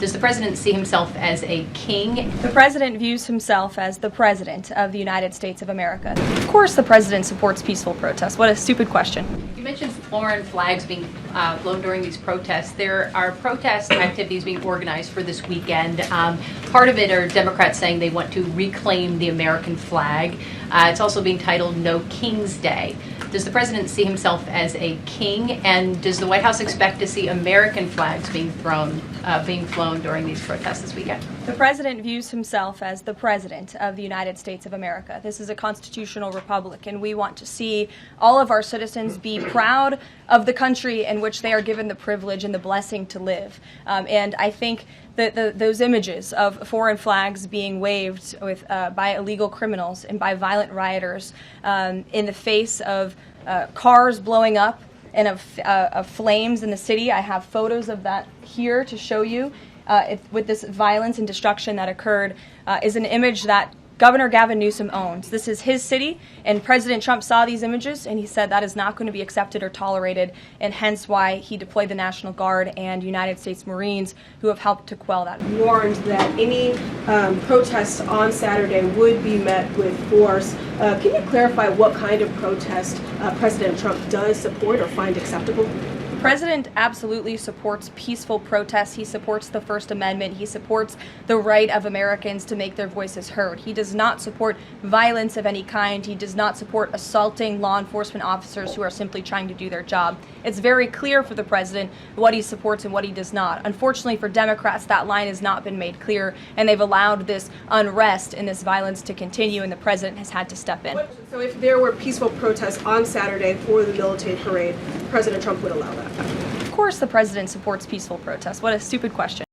Does the president see himself as a king? The president views himself as the president of the United States of America. Of course the president supports peaceful protests. What a stupid question. You mentioned foreign flags being blown during these protests. There are protest activities being organized for this weekend. Part of it are Democrats saying they want to reclaim the American flag. It's also being titled No King's Day. Does the president see himself as a king, and does the White House expect to see American flags being flown during these protests this weekend? The president views himself as the president of the United States of America. This is a constitutional republic, and we want to see all of our citizens be proud of the country in which they are given the privilege and the blessing to live. And I think that those images of foreign flags being waved by illegal criminals and by violent rioters in the face of cars blowing up and of flames in the city. I have photos of that here to show you. With this violence and destruction that occurred is an image that Governor Gavin Newsom owns. This is his city, and President Trump saw these images, and he said that is not going to be accepted or tolerated, and hence why he deployed the National Guard and United States Marines who have helped to quell that. Warned that any protests on Saturday would be met with force. Can you clarify what kind of protest President Trump does support or find acceptable? The president absolutely supports peaceful protests. He supports the First Amendment. He supports the right of Americans to make their voices heard. He does not support violence of any kind. He does not support assaulting law enforcement officers who are simply trying to do their job. It's very clear for the president what he supports and what he does not. Unfortunately for Democrats, that line has not been made clear, and they've allowed this unrest and this violence to continue, and the president has had to step in. So if there were peaceful protests on Saturday for the military parade, President Trump would allow that? Of course the president supports peaceful protests. What a stupid question.